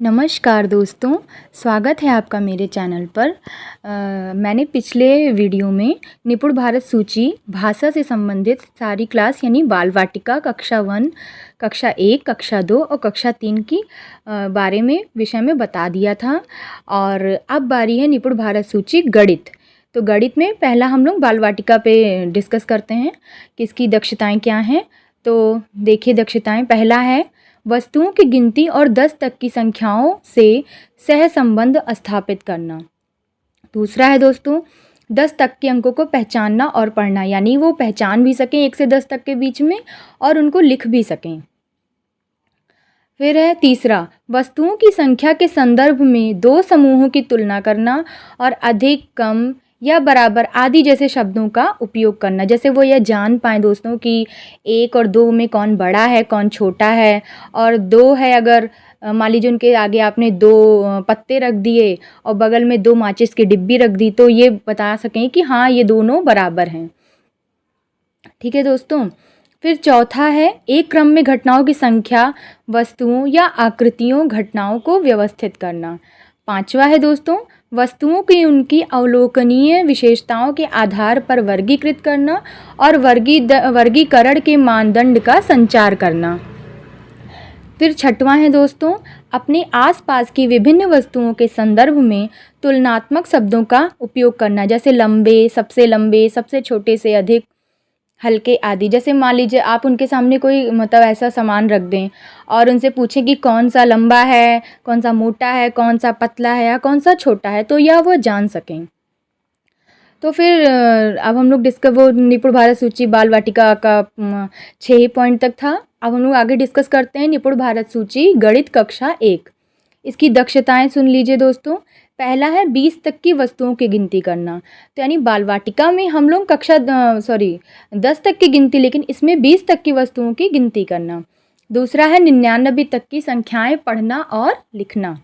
नमस्कार दोस्तों, स्वागत है आपका मेरे चैनल पर। मैंने पिछले वीडियो में निपुण भारत सूची भाषा से संबंधित सारी क्लास यानी बाल वाटिका कक्षा 1, कक्षा 1, कक्षा 2 और कक्षा 3 की बारे में विषय में बता दिया था। और अब बारी है निपुण भारत सूची गणित। तो गणित में पहला हम लोग बाल वाटिका पे डिस्कस करते हैं कि इसकी दक्षताएँ क्या हैं। तो देखिए दक्षताएँ, पहला है वस्तुओं की गिनती और 10 तक की संख्याओं से सहसंबंध स्थापित करना। दूसरा है दोस्तों 10 तक के अंकों को पहचानना और पढ़ना, यानी वो पहचान भी सकें 1 से 10 तक के बीच में और उनको लिख भी सकें। फिर है तीसरा, वस्तुओं की संख्या के संदर्भ में दो समूहों की तुलना करना और अधिक, कम या बराबर आदि जैसे शब्दों का उपयोग करना। जैसे वो यह जान पाएँ दोस्तों कि 1 और 2 में कौन बड़ा है कौन छोटा है। और 2 है अगर मान लीजिए उनके आगे आपने 2 पत्ते रख दिए और बगल में 2 माचिस की डिब्बी रख दी, तो ये बता सकें कि हाँ ये दोनों बराबर हैं। ठीक है दोस्तों। फिर चौथा है एक क्रम में घटनाओं की संख्या, वस्तुओं या आकृतियों घटनाओं को व्यवस्थित करना। पांचवा है दोस्तों वस्तुओं की उनकी अवलोकनीय विशेषताओं के आधार पर वर्गीकृत करना और वर्गीकरण के मानदंड का संचार करना। फिर छठवां है दोस्तों अपने आसपास की विभिन्न वस्तुओं के संदर्भ में तुलनात्मक शब्दों का उपयोग करना। जैसे लंबे, सबसे छोटे से अधिक, हल्के आदि। जैसे मान लीजिए आप उनके सामने कोई मतलब ऐसा सामान रख दें और उनसे पूछें कि कौन सा लंबा है, कौन सा मोटा है, कौन सा पतला है या कौन सा छोटा है, तो यह वो जान सकें। तो फिर अब हम लोग वो निपुण भारत सूची बाल वाटिका का 6 पॉइंट तक था। अब हम लोग आगे डिस्कस करते हैं निपुण भारत सूची गणित कक्षा 1। इसकी दक्षताएं सुन लीजिए दोस्तों। पहला है 20 तक की वस्तुओं की गिनती करना। तो यानी बाल वाटिका में हम लोग 10 तक की गिनती, लेकिन इसमें 20 तक की वस्तुओं की गिनती करना। दूसरा है 99 तक की संख्याएं पढ़ना और लिखना।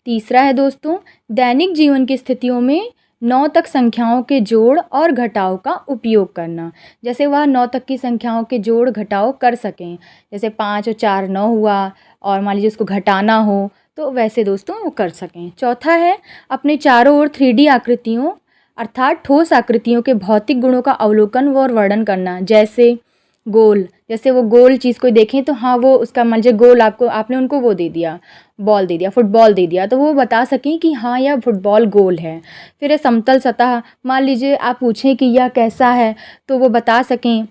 तीसरा है दोस्तों दैनिक जीवन की स्थितियों में 9 तक संख्याओं के जोड़ और घटाव का उपयोग करना। जैसे वह 9 तक की संख्याओं के जोड़ घटाव कर सकें। जैसे 5 और 4 9 हुआ और मान लीजिए उसको घटाना हो तो वैसे दोस्तों वो कर सकें। चौथा है अपने चारों ओर 3D आकृतियों अर्थात ठोस आकृतियों के भौतिक गुणों का अवलोकन और वर्णन करना। जैसे गोल, जैसे वो गोल चीज़ को देखें तो हाँ वो उसका मान लीजिए गोल आपने उनको वो दे दिया, बॉल दे दिया, फुटबॉल दे दिया, तो वो बता सकें कि हाँ यह फुटबॉल गोल है। फिर है समतल सतह, मान लीजिए आप पूछें कि यह कैसा है तो वो बता सकें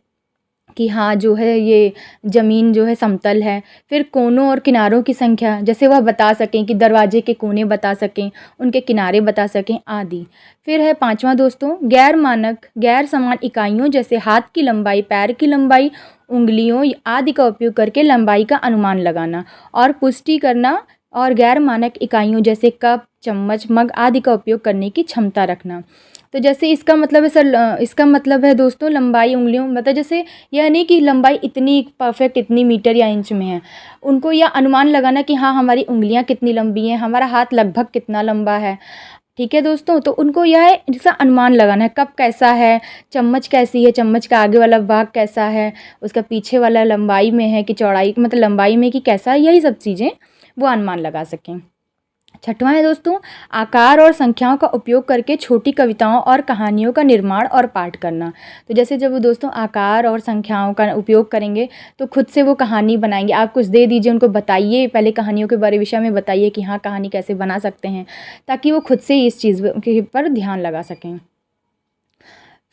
कि हाँ जो है ये ज़मीन जो है समतल है। फिर कोनों और किनारों की संख्या, जैसे वह बता सकें कि दरवाजे के कोने बता सकें, उनके किनारे बता सकें आदि। फिर है पांचवा दोस्तों गैर मानक गैर समान इकाइयों जैसे हाथ की लंबाई, पैर की लंबाई, उंगलियों आदि का उपयोग करके लंबाई का अनुमान लगाना और पुष्टि करना और गैर मानक इकाइयों जैसे कप, चम्मच, मग आदि का उपयोग करने की क्षमता रखना। तो जैसे इसका मतलब है इसका मतलब है दोस्तों लंबाई उंगलियों, मतलब जैसे यह नहीं कि लंबाई इतनी परफेक्ट इतनी मीटर या इंच में है, उनको यह अनुमान लगाना कि हाँ हमारी उंगलियां कितनी लंबी हैं, हमारा हाथ लगभग कितना लंबा है। ठीक है दोस्तों, तो उनको यह इसका अनुमान लगाना है। कप कैसा है, चम्मच कैसी है, चम्मच का आगे वाला भाग कैसा है, उसका पीछे वाला लंबाई में है कि चौड़ाई, मतलब लंबाई में कि कैसा है, यही सब चीज़ें वो अनुमान लगा सकें। छठवां है दोस्तों आकार और संख्याओं का उपयोग करके छोटी कविताओं और कहानियों का निर्माण और पाठ करना। तो जैसे जब वो दोस्तों आकार और संख्याओं का उपयोग करेंगे तो खुद से वो कहानी बनाएंगे। आप कुछ दे दीजिए उनको, बताइए पहले कहानियों के विषय में बताइए कि हाँ कहानी कैसे बना सकते हैं, ताकि वो खुद से इस चीज़ पर ध्यान लगा सकें।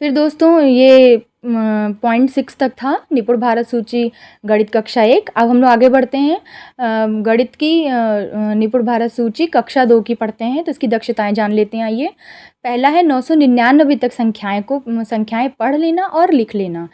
फिर दोस्तों ये पॉइंट 6 तक था निपुण भारत सूची गणित कक्षा 1। अब हम लोग आगे बढ़ते हैं गणित की निपुण भारत सूची कक्षा 2 की पढ़ते हैं। तो इसकी दक्षताएं जान लेते हैं। आइए, पहला है 999 तक संख्याएं पढ़ लेना और लिख लेना।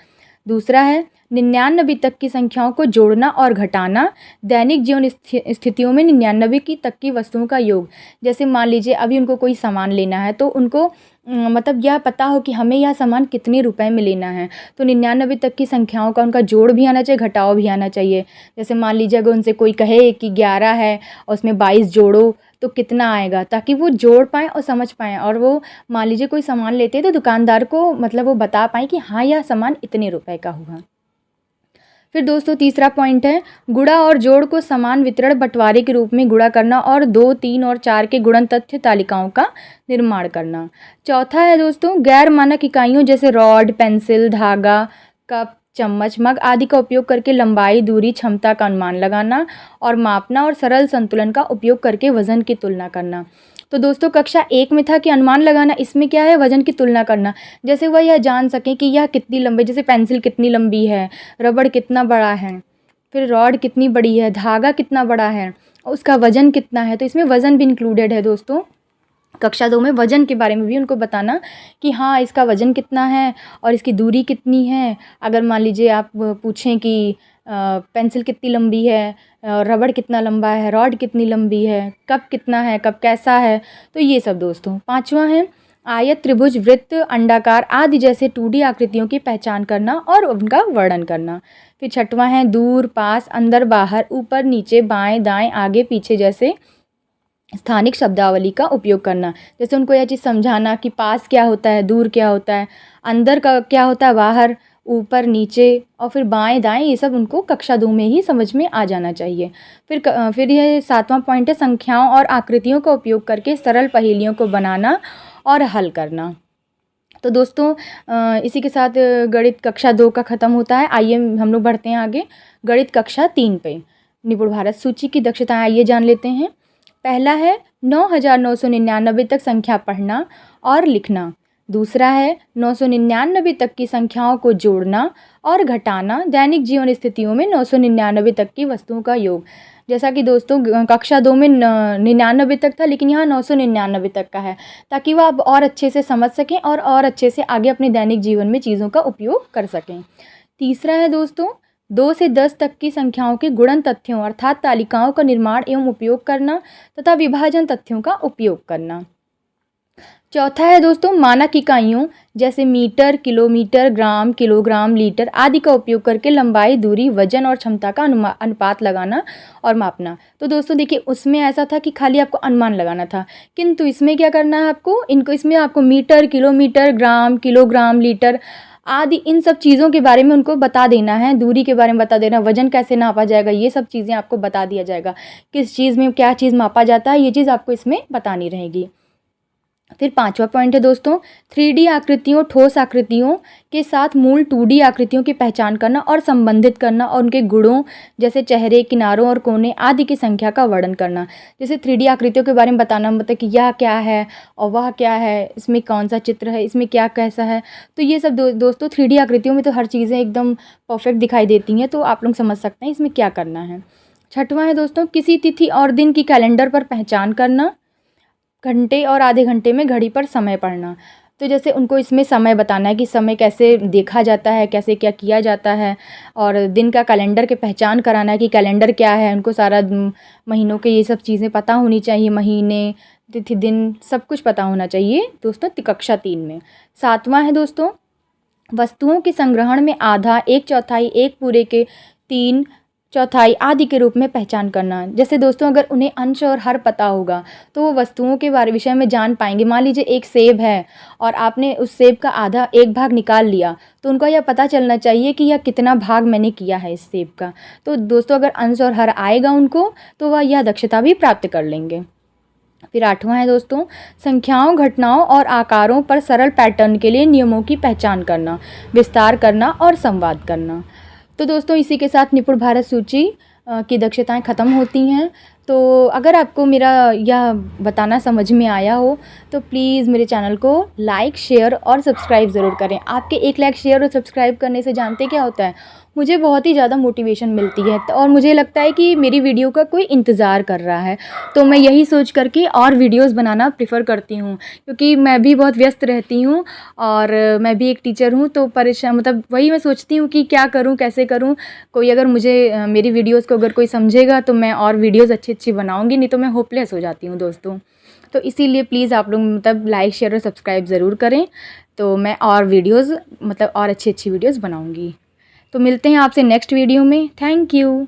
दूसरा है 99 तक की संख्याओं को जोड़ना और घटाना। दैनिक जीवन स्थितियों में 99 की तक की वस्तुओं का योग। जैसे मान लीजिए अभी उनको कोई सामान लेना है तो उनको मतलब यह पता हो कि हमें यह सामान कितने रुपए में लेना है, तो 99 तक की संख्याओं का उनका जोड़ भी आना चाहिए, घटाव भी आना चाहिए। जैसे मान लीजिए अगर उनसे कोई कहे कि 11 है और उसमें 22 जोड़ो तो कितना आएगा, ताकि वो जोड़ पाएँ और समझ पाएँ। और वो मान लीजिए कोई सामान लेते हैं तो दुकानदार को मतलब वो बता पाएँ कि हाँ यह सामान इतने रुपए का हुआ। फिर दोस्तों तीसरा पॉइंट है गुणा और जोड़ को समान वितरण बंटवारे के रूप में गुणा करना और 2, 3 और 4 के गुणन तथ्य तालिकाओं का निर्माण करना। चौथा है दोस्तों गैर मानक इकाइयों जैसे रॉड, पेंसिल, धागा, कप, चम्मच, मग आदि का उपयोग करके लंबाई, दूरी, क्षमता का अनुमान लगाना और मापना और सरल संतुलन का उपयोग करके वजन की तुलना करना। तो दोस्तों कक्षा 1 में था कि अनुमान लगाना, इसमें क्या है वजन की तुलना करना। जैसे वह यह जान सकें कि यह कितनी लंबी, जैसे पेंसिल कितनी लंबी है, रबड़ कितना बड़ा है, फिर रॉड कितनी बड़ी है, धागा कितना बड़ा है, उसका वजन कितना है। तो इसमें वजन भी इंक्लूडेड है दोस्तों। कक्षा 2 में वजन के बारे में भी उनको बताना कि हाँ इसका वजन कितना है और इसकी दूरी कितनी है। अगर मान लीजिए आप पूछें कि पेंसिल कितनी लंबी है, रबड़ कितना लंबा है, रॉड कितनी लंबी है, कप कितना है, कप कैसा है, तो ये सब दोस्तों। पांचवा है आयत, त्रिभुज, वृत्त, अंडाकार आदि जैसे 2D आकृतियों की पहचान करना और उनका वर्णन करना। फिर छठवां है दूर, पास, अंदर, बाहर, ऊपर, नीचे, बाएं, दाएं, आगे, पीछे जैसे स्थानिक शब्दावली का उपयोग करना। जैसे उनको यह चीज़ समझाना कि पास क्या होता है, दूर क्या होता है, अंदर का क्या होता है, बाहर, ऊपर, नीचे और फिर बाएं, दाएं, ये सब उनको कक्षा 2 में ही समझ में आ जाना चाहिए। फिर यह 7वां पॉइंट है संख्याओं और आकृतियों का उपयोग करके सरल पहेलियों को बनाना और हल करना। तो दोस्तों इसी के साथ गणित कक्षा 2 का ख़त्म होता है। आइए हम लोग बढ़ते हैं आगे गणित कक्षा 3 पे। निपुण भारत सूची की दक्षताएं आइए जान लेते हैं। पहला है 9,999 तक संख्या पढ़ना और लिखना। दूसरा है 999 तक की संख्याओं को जोड़ना और घटाना। दैनिक जीवन स्थितियों में 999 तक की वस्तुओं का योग। जैसा कि दोस्तों कक्षा 2 में 99 तक था, लेकिन यहाँ 999 तक का है, ताकि वह आप और अच्छे से समझ सकें और अच्छे से आगे अपने दैनिक जीवन में चीज़ों का उपयोग कर सकें। तीसरा है दोस्तों 2 से 10 तक की संख्याओं के गुणन तथ्यों अर्थात तालिकाओं का निर्माण एवं उपयोग करना तथा विभाजन तथ्यों का उपयोग करना। चौथा है दोस्तों मानक इकाइयों जैसे मीटर, किलोमीटर, ग्राम, किलोग्राम, लीटर आदि का उपयोग करके लंबाई, दूरी, वजन और क्षमता का अनुपात लगाना और मापना। तो दोस्तों देखिए उसमें ऐसा था कि खाली आपको अनुमान लगाना था, किंतु इसमें क्या करना है आपको, इसमें आपको मीटर, किलोमीटर, ग्राम, किलोग्राम, लीटर आदि इन सब चीज़ों के बारे में उनको बता देना है। दूरी के बारे में बता देना, वजन कैसे नापा जाएगा, ये सब चीज़ें आपको बता दिया जाएगा। किस चीज़ में क्या चीज़ मापा जाता है, ये चीज़ आपको इसमें बतानी रहेगी। फिर 5वां पॉइंट है दोस्तों 3D आकृतियों, ठोस आकृतियों के साथ मूल 2D आकृतियों की पहचान करना और संबंधित करना और उनके गुणों जैसे चेहरे, किनारों और कोने आदि की संख्या का वर्णन करना। जैसे 3D आकृतियों के बारे में बताना, मतलब कि यह क्या है और वह क्या है, इसमें कौन सा चित्र है, इसमें क्या कैसा है। तो ये सब दोस्तों 3D आकृतियों में तो हर चीज़ें एकदम परफेक्ट दिखाई देती हैं, तो आप लोग समझ सकते हैं इसमें क्या करना है। छठवां है दोस्तों किसी तिथि और दिन की कैलेंडर पर पहचान करना, घंटे और आधे घंटे में घड़ी पर समय पढ़ना। तो जैसे उनको इसमें समय बताना है कि समय कैसे देखा जाता है, कैसे क्या किया जाता है, और दिन का कैलेंडर के पहचान कराना है कि कैलेंडर क्या है। उनको सारा महीनों के ये सब चीज़ें पता होनी चाहिए, महीने, तिथि, दिन सब कुछ पता होना चाहिए दोस्तों कक्षा 3 में। 7वां है दोस्तों वस्तुओं के संग्रहण में आधा, 1/4, 1 पूरे के 3/4 आदि के रूप में पहचान करना। जैसे दोस्तों अगर उन्हें अंश और हर पता होगा तो वो वस्तुओं के विषय में जान पाएंगे। मान लीजिए एक सेब है और आपने उस सेब का आधा एक भाग निकाल लिया, तो उनको यह पता चलना चाहिए कि यह कितना भाग मैंने किया है इस सेब का। तो दोस्तों अगर अंश और हर आएगा उनको, तो वह यह दक्षता भी प्राप्त कर लेंगे। फिर 8वां है दोस्तों संख्याओं, घटनाओं और आकारों पर सरल पैटर्न के लिए नियमों की पहचान करना, विस्तार करना और संवाद करना। तो दोस्तों इसी के साथ निपुण भारत सूची की दक्षताएं ख़त्म होती हैं। तो अगर आपको मेरा यह बताना समझ में आया हो तो प्लीज़ मेरे चैनल को लाइक, शेयर और सब्सक्राइब ज़रूर करें। आपके एक लाइक, शेयर और सब्सक्राइब करने से जानते क्या होता है, मुझे बहुत ही ज़्यादा मोटिवेशन मिलती है और मुझे लगता है कि मेरी वीडियो का कोई इंतज़ार कर रहा है। तो मैं यही सोच करके और वीडियोस बनाना प्रेफर करती हूँ, क्योंकि मैं भी बहुत व्यस्त रहती हूँ और मैं भी एक टीचर हूँ। तो परेशान मतलब वही मैं सोचती हूँ कि क्या करूँ, कैसे करूँ। कोई अगर मुझे मेरी वीडियोज़ को अगर कोई समझेगा तो मैं और वीडियोज़ अच्छी अच्छी बनाऊँगी, नहीं तो मैं होपलेस हो जाती हूँ दोस्तों। तो इसीलिए प्लीज़ आप लोग मतलब लाइक, शेयर और सब्सक्राइब ज़रूर करें, तो मैं और वीडियोज़ मतलब और अच्छी अच्छी वीडियोज़ बनाऊँगी। तो मिलते हैं आपसे नेक्स्ट वीडियो में। Thank you.